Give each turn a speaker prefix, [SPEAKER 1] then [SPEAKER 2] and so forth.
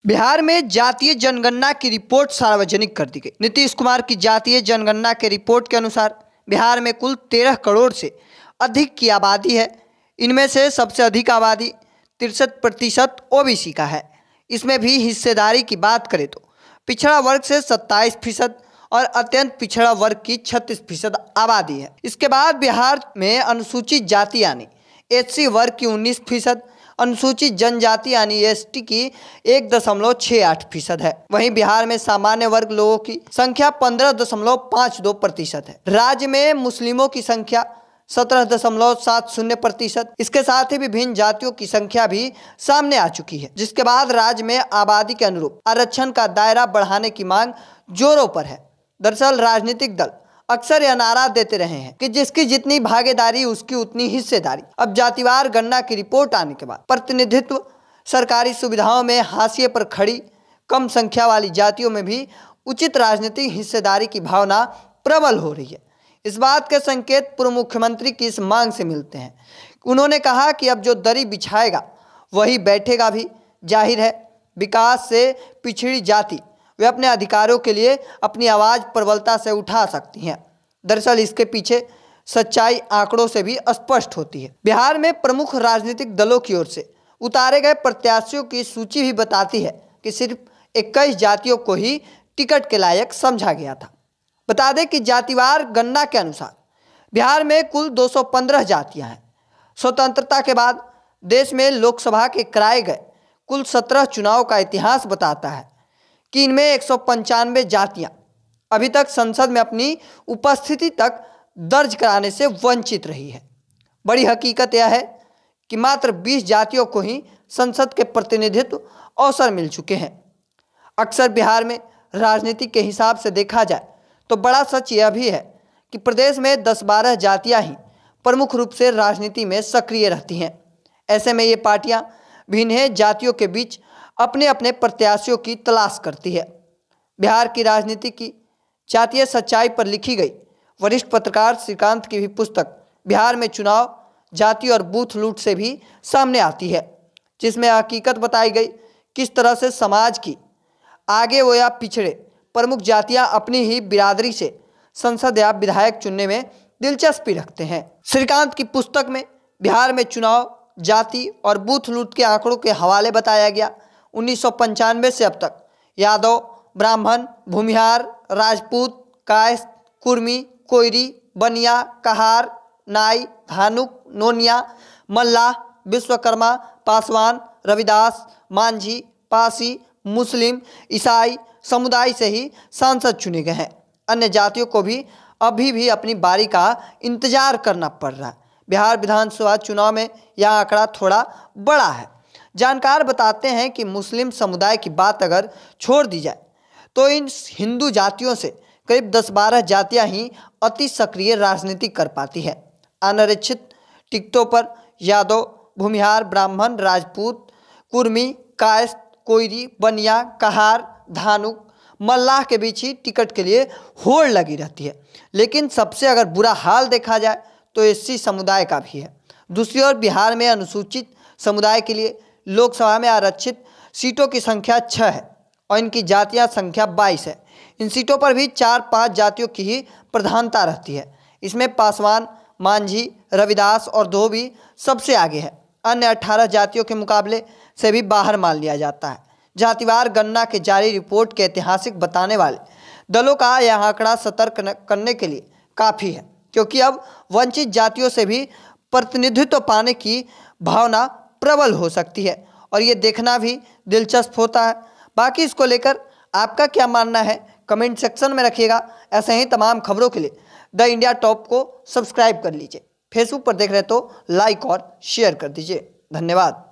[SPEAKER 1] बिहार में जातीय जनगणना की रिपोर्ट सार्वजनिक कर दी गई। नीतीश कुमार की जातीय जनगणना के रिपोर्ट के अनुसार बिहार में कुल 13 करोड़ से अधिक की आबादी है। इनमें से सबसे अधिक आबादी 63% ओबीसी का है। इसमें भी हिस्सेदारी की बात करें तो पिछड़ा वर्ग से 27% और अत्यंत पिछड़ा वर्ग की 36% आबादी है। इसके बाद बिहार में अनुसूचित जाति यानी एससी वर्ग की 19%, अनुसूचित जनजाति यानी एसटी की 1.68% है। वहीं बिहार में सामान्य वर्ग लोगों की संख्या 15.52% है। राज्य में मुस्लिमों की संख्या 17.70%। इसके साथ ही विभिन्न जातियों की संख्या भी सामने आ चुकी है, जिसके बाद राज्य में आबादी के अनुरूप आरक्षण का दायरा बढ़ाने की मांग जोरों पर है। दरअसल राजनीतिक दल अक्सर यह नारा देते रहे हैं कि जिसकी जितनी भागीदारी उसकी उतनी हिस्सेदारी। अब जातिवार गणना की रिपोर्ट आने के बाद प्रतिनिधित्व, सरकारी सुविधाओं में हाशिए पर खड़ी कम संख्या वाली जातियों में भी उचित राजनीतिक हिस्सेदारी की भावना प्रबल हो रही है। इस बात के संकेत पूर्व मुख्यमंत्री की इस मांग से मिलते हैं। उन्होंने कहा कि अब जो दरी बिछाएगा वही बैठेगा भी। जाहिर है विकास से पिछड़ी जाति वे अपने अधिकारों के लिए अपनी आवाज़ प्रबलता से उठा सकती हैं। दरअसल इसके पीछे सच्चाई आंकड़ों से भी स्पष्ट होती है। बिहार में प्रमुख राजनीतिक दलों की ओर से उतारे गए प्रत्याशियों की सूची भी बताती है कि सिर्फ 21 जातियों को ही टिकट के लायक समझा गया था। बता दें कि जातिवार गणना के अनुसार बिहार में कुल 215 जातियां हैं। स्वतंत्रता के बाद देश में लोकसभा के कराए गए कुल 17 चुनाव का इतिहास बताता है कि इनमें 195 जातियां अभी तक संसद में अपनी उपस्थिति तक दर्ज कराने से वंचित रही है। बड़ी हकीकत यह है कि मात्र 20 जातियों को ही संसद के प्रतिनिधित्व अवसर मिल चुके हैं। अक्सर बिहार में राजनीति के हिसाब से देखा जाए तो बड़ा सच यह भी है कि प्रदेश में 10-12 जातियां ही प्रमुख रूप से राजनीति में सक्रिय रहती हैं। ऐसे में ये पार्टियां भिन्न जातियों के बीच अपने अपने प्रत्याशियों की तलाश करती है। बिहार की राजनीति की जातीय सच्चाई पर लिखी गई वरिष्ठ पत्रकार श्रीकांत की भी पुस्तक बिहार में चुनाव, जाति और बूथ लूट से भी सामने आती है, जिसमें हकीकत बताई गई किस तरह से समाज की आगे व या पिछड़े प्रमुख जातियां अपनी ही बिरादरी से संसद या विधायक चुनने में दिलचस्पी रखते हैं। श्रीकांत की पुस्तक में बिहार में चुनाव, जाति और बूथ लूट के आंकड़ों के हवाले बताया गया। 1995 से अब तक यादव, ब्राह्मण, भूमिहार, राजपूत, कायस्थ, कुर्मी, कोयरी, बनिया, कहार, नाई, धानुक, नोनिया, मल्लाह, विश्वकर्मा, पासवान, रविदास, मांझी, पासी, मुस्लिम, ईसाई समुदाय से ही सांसद चुने गए हैं। अन्य जातियों को भी अभी भी अपनी बारी का इंतजार करना पड़ रहा है। बिहार विधानसभा चुनाव में यह आंकड़ा थोड़ा बड़ा है। जानकार बताते हैं कि मुस्लिम समुदाय की बात अगर छोड़ दी जाए तो इन हिंदू जातियों से करीब 10-12 जातियां ही अति सक्रिय राजनीति कर पाती है। अनारक्षित टिकटों पर यादव, भूमिहार, ब्राह्मण, राजपूत, कुर्मी, कायस्थ, कोयरी, बनिया, कहार, धानुक, मल्लाह के बीच ही टिकट के लिए होड़ लगी रहती है। लेकिन सबसे अगर बुरा हाल देखा जाए तो एससी समुदाय का भी है। दूसरी ओर बिहार में अनुसूचित समुदाय के लिए लोकसभा में आरक्षित सीटों की संख्या 6 है और इनकी जातियां संख्या 22 है। इन सीटों पर भी 4-5 जातियों की ही प्रधानता रहती है। इसमें पासवान, मांझी, रविदास और धोबी सबसे आगे है। अन्य 18 जातियों के मुकाबले से भी बाहर मान लिया जाता है। जातिवार गणना के जारी रिपोर्ट के ऐतिहासिक बताने वाले दलों का यह आंकड़ा सतर्क करने के लिए काफ़ी है, क्योंकि अब वंचित जातियों से भी प्रतिनिधित्व पाने की भावना प्रबल हो सकती है और ये देखना भी दिलचस्प होता है। बाकी इसको लेकर आपका क्या मानना है कमेंट सेक्शन में रखिएगा। ऐसे ही तमाम खबरों के लिए द इंडिया टॉप को सब्सक्राइब कर लीजिए। फेसबुक पर देख रहे तो लाइक और शेयर कर दीजिए। धन्यवाद।